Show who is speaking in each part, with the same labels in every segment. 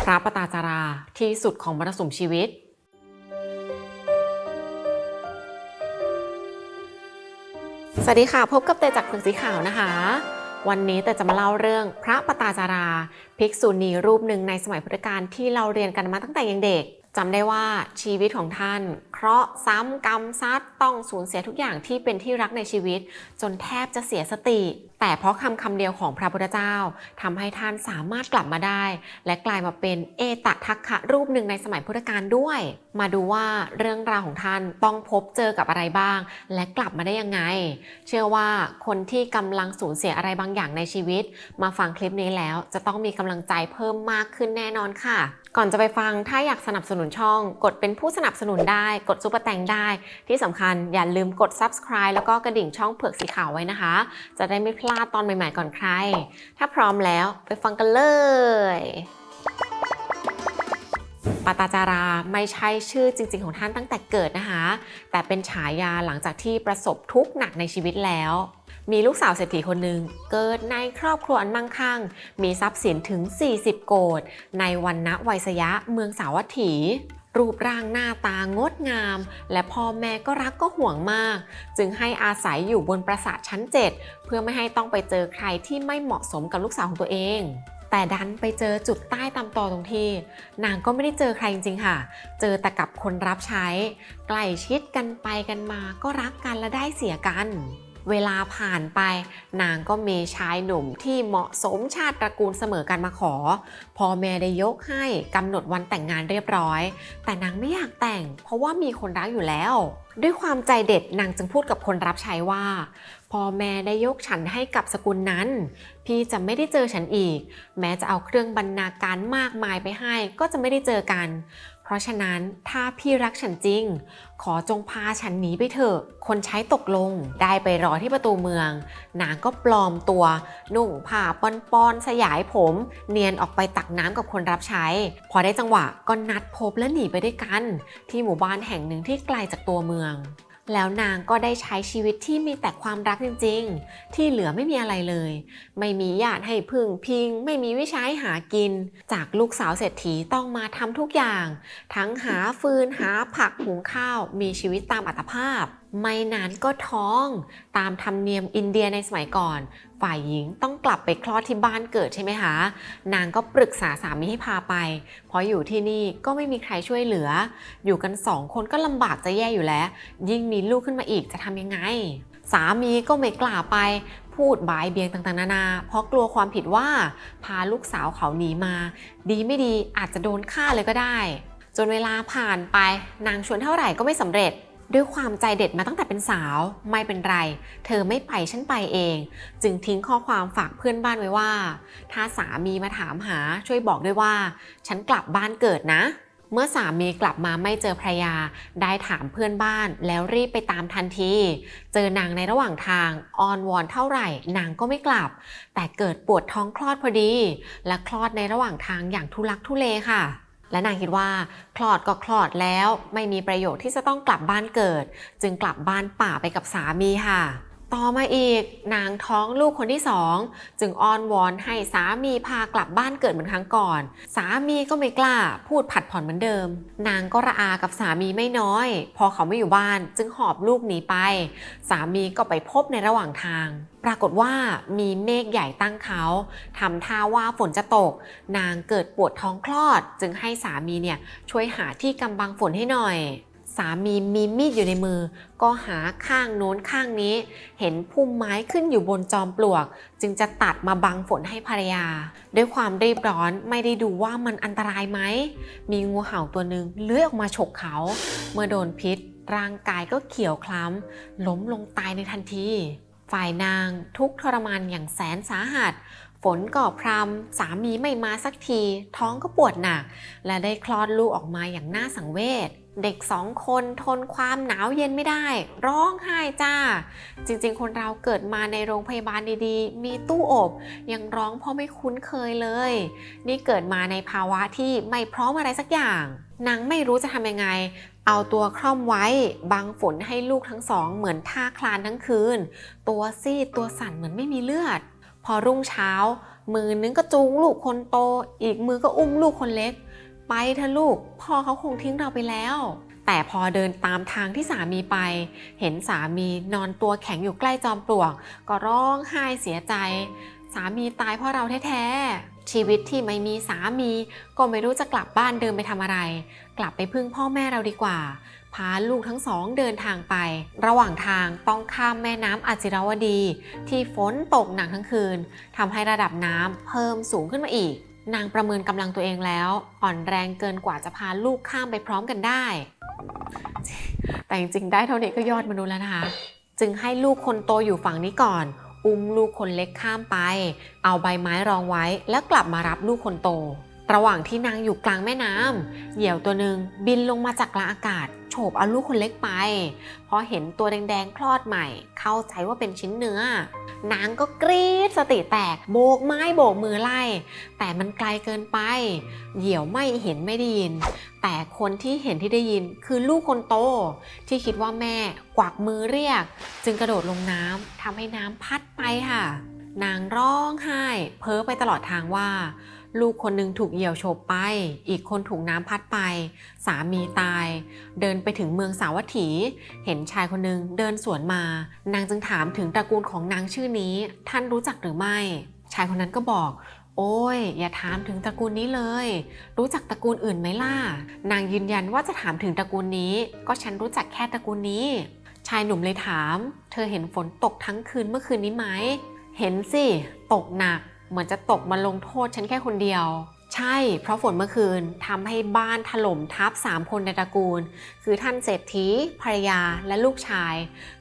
Speaker 1: ระปตาจาราที่สุดของมรสุมชีวิตสวัสดีค่ะพบกับเตจากเผือกสีขาวนะคะวันนี้เตจะมาเล่าเรื่องพระปตาจาราภิกษุณีรูปหนึ่งในสมัยพุทธกาลที่เราเรียนกันมาตั้งแต่ยังเด็กจำได้ว่าชีวิตของท่านเคราะห์ซ้ำกรรมซัดต้องสูญเสียทุกอย่างที่เป็นที่รักในชีวิตจนแทบจะเสียสติแต่เพราะคำเดียวของพระพุทธเจ้าทำให้ท่านสามารถกลับมาได้และกลายมาเป็นเอตทัคคะรูปหนึ่งในสมัยพุทธกาลด้วยมาดูว่าเรื่องราวของท่านต้องพบเจอกับอะไรบ้างและกลับมาได้ยังไงเชื่อว่าคนที่กำลังสูญเสียอะไรบางอย่างในชีวิตมาฟังคลิปนี้แล้วจะต้องมีกำลังใจเพิ่มมากขึ้นแน่นอนค่ะก่อนจะไปฟังถ้าอยากสนับสนุนช่องกดเป็นผู้สนับสนุนได้กดซุปเปอร์แตงได้ที่สำคัญอย่าลืมกด Subscribe แล้วก็กระดิ่งช่องเผือกสีขาวไว้นะคะจะได้ไม่พลาดตอนใหม่ๆก่อนใครถ้าพร้อมแล้วไปฟังกันเลยปตาจาราไม่ใช่ชื่อจริงๆของท่านตั้งแต่เกิดนะคะแต่เป็นฉายาหลังจากที่ประสบทุกข์หนักในชีวิตแล้วมีลูกสาวเศรษฐีคนหนึ่งเกิดในครอบครัวอันมั่งคั่งมีทรัพย์สินถึง40โกฏในวรรณไวยสยะเมืองสาวัตถีรูปร่างหน้าตางดงามและพ่อแม่ก็รักก็ห่วงมากจึงให้อาศัยอยู่บนปราสาทชั้น7เพื่อไม่ให้ต้องไปเจอใครที่ไม่เหมาะสมกับลูกสาวของตัวเองแต่ดันไปเจอจุดใต้ตำตอตรงที่นางก็ไม่ได้เจอใครจริงๆค่ะเจอแต่กับคนรับใช้ใกล้ชิดกันไปกันมาก็รักกันและได้เสียกันเวลาผ่านไปนางก็มีชายหนุ่มที่เหมาะสมชาติตระกูลเสมอกันมาขอพ่อแม่ได้ยกให้กำหนดวันแต่งงานเรียบร้อยแต่นางไม่อยากแต่งเพราะว่ามีคนรักอยู่แล้วด้วยความใจเด็ดนางจึงพูดกับคนรับใช้ว่าพ่อแม่ได้ยกฉันให้กับสกุลนั้นพี่จะไม่ได้เจอฉันอีกแม้จะเอาเครื่องบรรณาการมากมายไปให้ก็จะไม่ได้เจอกันเพราะฉะนั้นถ้าพี่รักฉันจริงขอจงพาฉันหนีไปเถอะคนใช้ตกลงได้ไปรอที่ประตูเมืองนางก็ปลอมตัวนุ่งผ้าปอนๆสยายผมเนียนออกไปตักน้ำกับคนรับใช้พอได้จังหวะก็นัดพบและหนีไปด้วยกันที่หมู่บ้านแห่งหนึ่งที่ไกลจากตัวเมืองแล้วนางก็ได้ใช้ชีวิตที่มีแต่ความรักจริงๆที่เหลือไม่มีอะไรเลยไม่มีญาติให้พึ่งพิงไม่มีวิชาให้หากินจากลูกสาวเศรษฐีต้องมาทำทุกอย่างทั้งหาฟืนหาผักหุงข้าวมีชีวิตตามอัตภาพไม่นานก็ท้องตามธรรมเนียมอินเดียในสมัยก่อนฝ่ายหญิงต้องกลับไปคลอดที่บ้านเกิดใช่ไหมคะนางก็ปรึกษาสามีให้พาไปเพราะอยู่ที่นี่ก็ไม่มีใครช่วยเหลืออยู่กัน2คนก็ลำบากจะแย่อยู่แล้วยิ่งมีลูกขึ้นมาอีกจะทำยังไงสามีก็ไม่กล้าไปพูดบ่ายเบียงต่างๆนานาเพราะกลัวความผิดว่าพาลูกสาวเขาหนีมาดีไม่ดีอาจจะโดนฆ่าเลยก็ได้จนเวลาผ่านไปนางชวนเท่าไหร่ก็ไม่สำเร็จด้วยความใจเด็ดมาตั้งแต่เป็นสาวไม่เป็นไรเธอไม่ไปฉันไปเองจึงทิ้งข้อความฝากเพื่อนบ้านไว้ว่าถ้าสามีมาถามหาช่วยบอกด้วยว่าฉันกลับบ้านเกิดนะเมื่อสามีกลับมาไม่เจอภรรยาได้ถามเพื่อนบ้านแล้วรีบไปตามทันทีเจอนางในระหว่างทางอ้อนวอนเท่าไหร่นางก็ไม่กลับแต่เกิดปวดท้องคลอดพอดีและคลอดในระหว่างทางอย่างทุลักทุเลค่ะและนางคิดว่าคลอดก็คลอดแล้วไม่มีประโยชน์ที่จะต้องกลับบ้านเกิดจึงกลับบ้านป่าไปกับสามีค่ะต่อมาอีกนางท้องลูกคนที่2จึงอ้อนวอนให้สามีพากลับบ้านเกิดเหมือนครั้งก่อนสามีก็ไม่กล้าพูดผัดผ่อนเหมือนเดิมนางก็ระอากับสามีไม่น้อยพอเขาไม่อยู่บ้านจึงหอบลูกหนีไปสามีก็ไปพบในระหว่างทางปรากฏว่ามีเมฆใหญ่ตั้งเขาทำท่าว่าฝนจะตกนางเกิดปวดท้องคลอดจึงให้สามีเนี่ยช่วยหาที่กำบังฝนให้หน่อยสามีมีมีดอยู่ในมือก็หาข้างโน้นข้างนี้เห็นพุ่มไม้ขึ้นอยู่บนจอมปลวกจึงจะตัดมาบังฝนให้ภรรยาด้วยความรีบร้อนไม่ได้ดูว่ามันอันตรายไหมมีงูเห่าตัวหนึ่งเลื้อยออกมาฉกเขาเมื่อโดนพิษร่างกายก็เขียวคล้ำล้มลงตายในทันทีฝ่ายนางทุกข์ทรมานอย่างแสนสาหัสฝนก็พรำสามีไม่มาสักทีท้องก็ปวดหนักและได้คลอดลูกออกมาอย่างน่าสังเวชเด็ก2คนทนความหนาวเย็นไม่ได้ร้องไห้จ้าจริงๆคนเราเกิดมาในโรงพยาบาลดีๆมีตู้อบยังร้องเพราะไม่คุ้นเคยเลยนี่เกิดมาในภาวะที่ไม่พร้อมอะไรสักอย่างนางไม่รู้จะทำยังไงเอาตัวคล่อมไว้บังฝนให้ลูกทั้งสองเหมือนท่าคลานทั้งคืนตัวซีดตัวสั่นเหมือนไม่มีเลือดพอรุ่งเช้า มือนึงก็จูงลูกคนโตอีกมือก็อุ้มลูกคนเล็กไปเถอะลูกพ่อเขาคงทิ้งเราไปแล้วแต่พอเดินตามทางที่สามีไปเห็นสามีนอนตัวแข็งอยู่ใกล้จอมปลวกก็ร้องไห้เสียใจสามีตายเพราะเราแท้ๆชีวิตที่ไม่มีสามีก็ไม่รู้จะกลับบ้านเดิมไปทำอะไรกลับไปพึ่งพ่อแม่เราดีกว่าพาลูกทั้งสองเดินทางไประหว่างทางต้องข้ามแม่น้ำอจิรวดีที่ฝนตกหนักทั้งคืนทำให้ระดับน้ำเพิ่มสูงขึ้นมาอีกนางประเมินกำลังตัวเองแล้วอ่อนแรงเกินกว่าจะพาลูกข้ามไปพร้อมกันได้แต่จริงๆได้เท่านี้ก็ยอดมนุษย์แล้วนะคะจึงให้ลูกคนโตอยู่ฝั่งนี้ก่อนอุ้มลูกคนเล็กข้ามไปเอาใบไม้รองไว้แล้วกลับมารับลูกคนโตระหว่างที่นางอยู่กลางแม่น้ำเหยี่ยวตัวหนึ่งบินลงมาจากกลางอากาศโฉบเอาลูกคนเล็กไปพอเห็นตัวแดงๆคลอดใหม่เข้าใจว่าเป็นชิ้นเนื้อนางก็กรี๊ดสติแตกโบกไม้โบกมือไล่แต่มันไกลเกินไปเหยี่ยวไม่เห็นไม่ได้ยินแต่คนที่เห็นที่ได้ยินคือลูกคนโตที่คิดว่าแม่กวักมือเรียกจึงกระโดดลงน้ำทำให้น้ำพัดไปค่ะนางร้องไห้เพ้อไปตลอดทางว่าลูกคนหนึ่งถูกเหยี่ยวโฉบไปอีกคนถูกน้ำพัดไปสามีตายเดินไปถึงเมืองสาวัตถีเห็นชายคนหนึ่งเดินสวนมานางจึงถามถึงตระกูลของนางชื่อนี้ท่านรู้จักหรือไม่ชายคนนั้นก็บอกโอ้ยอย่าถามถึงตระกูลนี้เลยรู้จักตระกูลอื่นไหมล่ะนางยืนยันว่าจะถามถึงตระกูลนี้ก็ฉันรู้จักแค่ตระกูลนี้ชายหนุ่มเลยถามเธอเห็นฝนตกทั้งคืนเมื่อคืนนี้ไหมเห็นสิตกหนักเหมือนจะตกมาลงโทษฉันแค่คนเดียวใช่เพราะฝนเมื่อคืนทำให้บ้านถล่มทับ3คนในตระกูลคือท่านเศรษฐีภรรยาและลูกชาย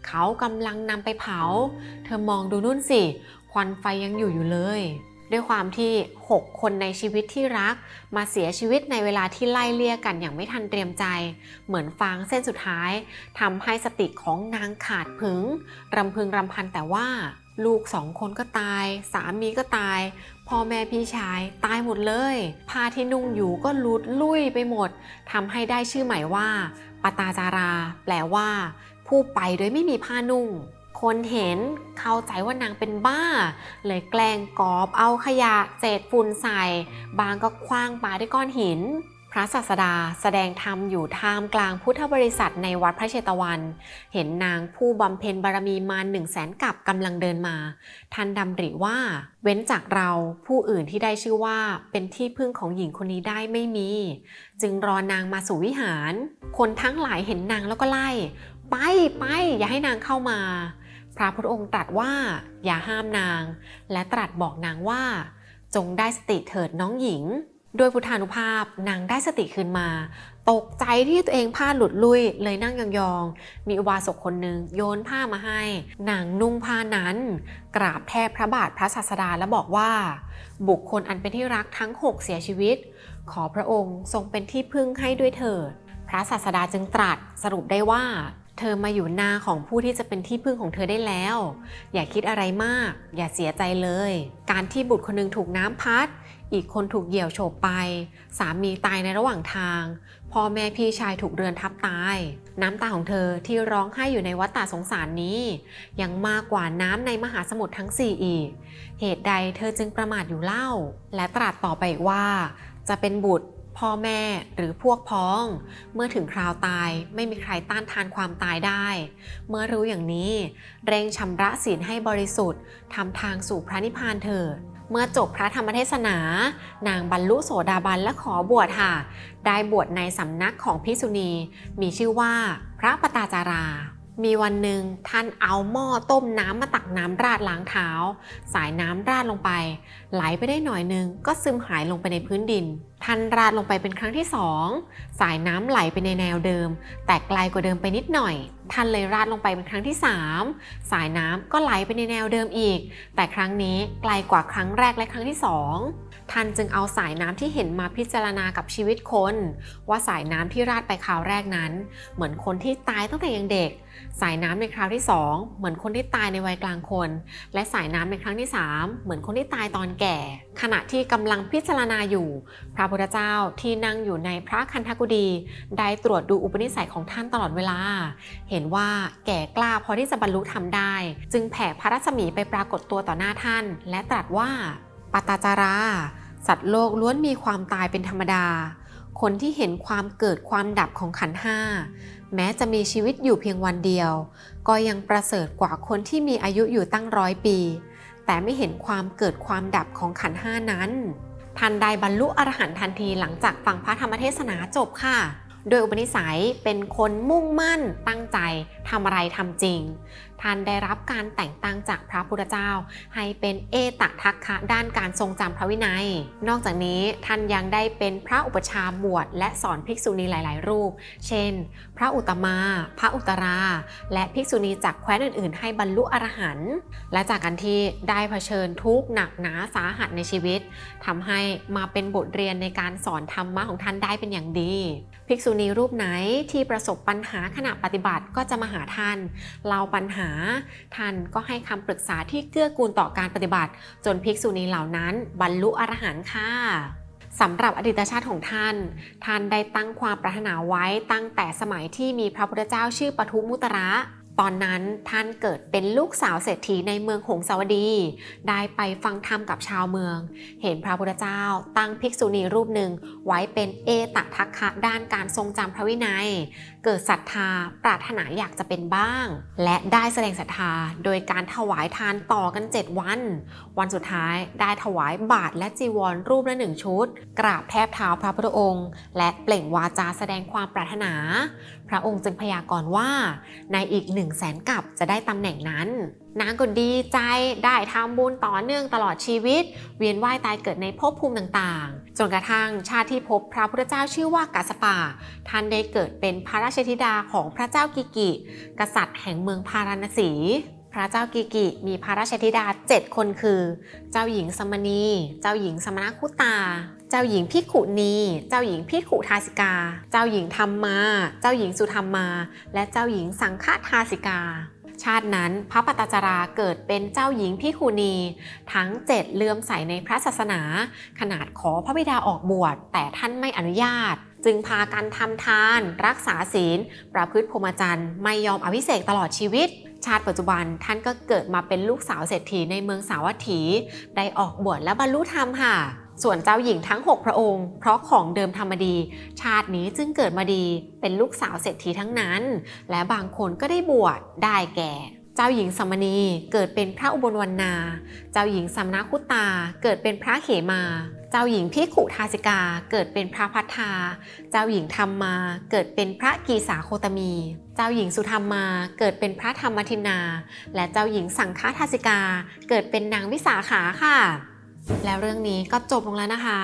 Speaker 1: เขากำลังนำไปเผาเธอมองดูนู่นสิควันไฟยังอยู่เลยด้วยความที่6คนในชีวิตที่รักมาเสียชีวิตในเวลาที่ไล่เลี่ยกันอย่างไม่ทันเตรียมใจเหมือนฟางเส้นสุดท้ายทำให้สติของนางขาดผึงรำพึงรำพันแต่ว่าลูก2คนก็ตายสามีก็ตายพ่อแม่พี่ชายตายหมดเลยผ้าที่นุ่งอยู่ก็หลุดลุ่ยไปหมดทำให้ได้ชื่อใหม่ว่าปตาจาราแปลว่าผู้ไปโดยไม่มีผ้านุ่งคนเห็นเข้าใจว่านางเป็นบ้าเลยแกล้งกอบเอาขยะเศษฝุ่นใส่บางก็คว้างปาด้วยก้อนหินพระศาสดาแสดงธรรมอยู่ท่ามกลางพุทธบริษัทในวัดพระเชตวันเห็นนางผู้บำเพ็ญบารมีมา100,000 กับกำลังเดินมาท่านดำริว่าเว้นจากเราผู้อื่นที่ได้ชื่อว่าเป็นที่พึ่งของหญิงคนนี้ได้ไม่มีจึงรอนางมาสู่วิหารคนทั้งหลายเห็นนางแล้วก็ไล่ไปอย่าให้นางเข้ามาพระพุทธองค์ตรัสว่าอย่าห้ามนางและตรัสบอกนางว่าจงได้สติเถิดน้องหญิงด้วยพุทธานุภาพนางได้สติคืนมาตกใจที่ตัวเองผ้าหลุดลุ่ยเลยนั่งยองๆมีอุบาสกคนหนึ่งโยนผ้ามาให้นางนุ่งผ้านั้นกราบแทบพระบาทพระศาสดาและบอกว่าบุคคลอันเป็นที่รักทั้ง6เสียชีวิตขอพระองค์ทรงเป็นที่พึ่งให้ด้วยเถิดพระศาสดาจึงตรัสสรุปได้ว่าเธอมาอยู่หน้าของผู้ที่จะเป็นที่พึ่งของเธอได้แล้วอย่าคิดอะไรมากอย่าเสียใจเลยการที่บุตรคนหนึ่งถูกน้ำพัดอีกคนถูกเหยี่ยวโฉบไปสามีตายในระหว่างทางพ่อแม่พี่ชายถูกเรือนทับตายน้ำตาของเธอที่ร้องไห้อยู่ในวัฏฏะสงสารนี้ยังมากกว่าน้ำในมหาสมุทรทั้ง4อีกเหตุใดเธอจึงประมาทอยู่เล่าและตรัสต่อไปว่าจะเป็นบุตรพ่อแม่หรือพวกพ้องเมื่อถึงคราวตายไม่มีใครต้านทานความตายได้เมื่อรู้อย่างนี้เร่งชำระศีลให้บริสุทธิ์ทำทางสู่พระนิพพานเถิดเมื่อจบพระธรรมเทศนานางบรรลุโสดาบันและขอบวชค่ะได้บวชในสำนักของภิกษุณีมีชื่อว่าพระปตาจารามีวันหนึ่งท่านเอาหม้อต้มน้ำมาตักน้ำราดล้างเท้าสายน้ำราดลงไปไหลไปได้หน่อยนึงก็ซึมหายลงไปในพื้นดินท่านราดลงไปเป็นครั้งที่2สายน้ำไหลไปในแนวเดิมแต่ไกลกว่าเดิมไปนิดหน่อยท่านเลยราดลงไปเป็นครั้งที่3สายน้ำก็ไหลไปในแนวเดิมอีกแต่ครั้งนี้ไกลกว่าครั้งแรกและครั้งที่2ท่านจึงเอาสายน้ำที่เห็นมาพิจารณากับชีวิตคนว่าสายน้ำที่ราดไปคราวแรกนั้นเหมือนคนที่ตายตั้งแต่ยังเด็กสายน้ำในคราวที่2เหมือนคนที่ตายในวัยกลางคนและสายน้ำในครั้งที่3เหมือนคนที่ตายตอนแก่ขณะที่กำลังพิจารณาอยู่พระพุทธเจ้าที่นั่งอยู่ในพระคันธกุฎีได้ตรวจดูอุปนิสัยของท่านตลอดเวลาเห็นว่าแก่กล้าพอที่จะบรรลุธรรมได้จึงแผ่พระรัศมีไปปรากฏตัวต่อหน้าท่านและตรัสว่าป ปตจารา สัตว์โลกล้วนมีความตายเป็นธรรมดาคนที่เห็นความเกิดความดับของขันธ์ห้าแม้จะมีชีวิตอยู่เพียงวันเดียวก็ยังประเสริฐกว่าคนที่มีอายุอยู่ตั้ง100 ปีแต่ไม่เห็นความเกิดความดับของขันธ์ห้านั้นท่านได้บรรลุอรหันต์ทันทีหลังจากฟังพระธรรมเทศนาจบค่ะโดยอุปนิสัยเป็นคนมุ่งมั่นตั้งใจทำอะไรทำจริงท่านได้รับการแต่งตั้งจากพระพุทธเจ้าให้เป็นเอตทัคคะด้านการทรงจำพระวินัยนอกจากนี้ท่านยังได้เป็นพระอุปชฌาย์บวชและสอนภิกษุณีหลายๆรูปเช่นพระอุตตมาพระอุตรา และภิกษุณีจากแคว้นอื่นๆให้บรรลุอรหันต์และจากการที่ได้เผชิญทุกข์หนักหนาสาหัสในชีวิตทำให้มาเป็นบทเรียนในการสอนธรรมะของท่านได้เป็นอย่างดีภิกษุณีรูปไหนที่ประสบปัญหาขณะปฏิบัติก็จะมาหาท่านเล่าปัญหาท่านก็ให้คำปรึกษาที่เกื้อกูลต่อการปฏิบัติจนภิกษุณีเหล่านั้นบรรลุอรหันต์ค่ะสำหรับอดีตชาติของท่านได้ตั้งความปรารถนาไว้ตั้งแต่สมัยที่มีพระพุทธเจ้าชื่อปทุมุตระตอนนั้นท่านเกิดเป็นลูกสาวเศรษฐีในเมืองหงสาวดีได้ไปฟังธรรมกับชาวเมืองเห็นพระพุทธเจ้าตั้งภิกษุณีรูปหนึ่งไว้เป็นเอตทัคคะด้านการทรงจำพระวินัยเกิดศรัทธาปรารถนาอยากจะเป็นบ้างและได้แสดงศรัทธาโดยการถวายทานต่อกัน7 วันวันสุดท้ายได้ถวายบาตรและจีวรรูปละ1 ชุดกราบแทบเท้าพระพุทธองค์และเปล่งวาจาแสดงความปรารถนาพระองค์จึงพยากรณ์ว่าในอีก100,000 กับจะได้ตำแหน่งนั้นนางก็ดีใจได้ทำบุญต่อเนื่องตลอดชีวิตเวียนว่ายตายเกิดในภพภูมิต่างๆจนกระทั่งชาติที่พบพระพุทธเจ้าชื่อว่ากัสสปะท่านได้เกิดเป็นพระราชธิดาของพระเจ้ากิกิกษัตริย์แห่งเมืองพาราณสีพระเจ้ากิกิมีพระราชธิดา7 คนคือเจ้าหญิงสมณีเจ้าหญิงสมณคุตาเจ้าหญิงภิกขุณีเจ้าหญิงภิกขุทาสิกาเจ้าหญิงธรรมาเจ้าหญิงสุธรรมาและเจ้าหญิงสังฆทาสิกาชาตินั้นพระปตจาราเกิดเป็นเจ้าหญิงภิกขุณีทั้ง7เลื่อมใสในพระศาสนาขนาดขอพระบิดาออกบวชแต่ท่านไม่อนุญาตจึงพากันทำทานรักษาศีลประพฤติพรหมจรรย์ไม่ยอมอภิเษกตลอดชีวิตชาติปัจจุบันท่านก็เกิดมาเป็นลูกสาวเศรษฐีในเมืองสาวัตถีได้ออกบวชและบรรลุธรรมค่ะส่วนเจ้าหญิงทั้ง6 พระองค์เพราะของเดิมธรรมดีชาตินี้จึงเกิดมาดีเป็นลูกสาวเศรษฐีทั้งนั้นและบางคนก็ได้บวชได้แก่เจ้าหญิงสมณีเกิดเป็นพระอุบลวรรณาเจ้าหญิงสมณคุตาเกิดเป็นพระเขมาเจ้าหญิงภิกขุทาสิกาเกิดเป็นพระพัทธาเจ้าหญิงธรรมาเกิดเป็นพระกีสาโคตมีเจ้าหญิงสุธรรมาเกิดเป็นพระธรรมทินาและเจ้าหญิงสังฆทาสิกาเกิดเป็นนางวิสาขาค่ะแล้วเรื่องนี้ก็จบลงแล้วนะคะ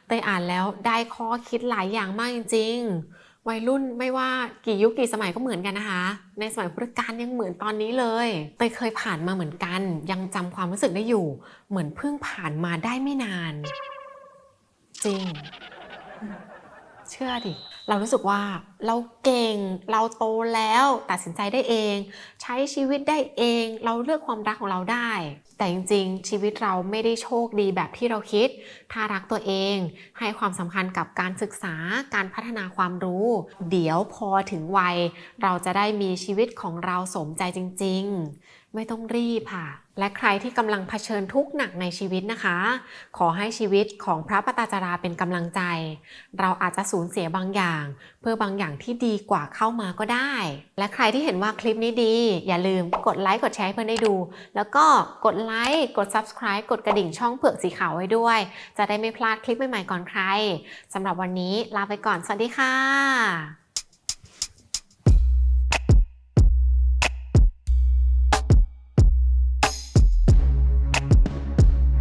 Speaker 1: เตยอ่านแล้วได้ข้อคิดหลายอย่างมากจริงๆวัยรุ่นไม่ว่ากี่ยุคกี่สมัยก็เหมือนกันนะคะในสมัยพุทธกาลยังเหมือนตอนนี้เลยเตยเคยผ่านมาเหมือนกันยังจำความรู้สึกได้อยู่เหมือนเพิ่งผ่านมาได้ไม่นานจริงเชื่อดิเรารู้สึกว่าเราเก่งเราโตแล้วตัดสินใจได้เองใช้ชีวิตได้เองเราเลือกความรักของเราได้แต่จริงๆชีวิตเราไม่ได้โชคดีแบบที่เราคิดถ้ารักตัวเองให้ความสำคัญกับการศึกษาการพัฒนาความรู้เดี๋ยวพอถึงวัยเราจะได้มีชีวิตของเราสมใจจริงๆไม่ต้องรีบค่ะและใครที่กำลังเผชิญทุกข์หนักในชีวิตนะคะขอให้ชีวิตของพระปตจาราเป็นกำลังใจเราอาจจะสูญเสียบางอย่างเพื่อบางอย่างที่ดีกว่าเข้ามาก็ได้และใครที่เห็นว่าคลิปนี้ดีอย่าลืมกดไลค์กดแชร์ให้เพื่อนได้ดูแล้วก็กดไลค์กด Subscribe กดกระดิ่งช่องเผือกสีขาวไว้ด้วยจะได้ไม่พลาดคลิปใหม่ๆก่อนใครสำหรับวันนี้ลาไปก่อนสวัสดีค่ะ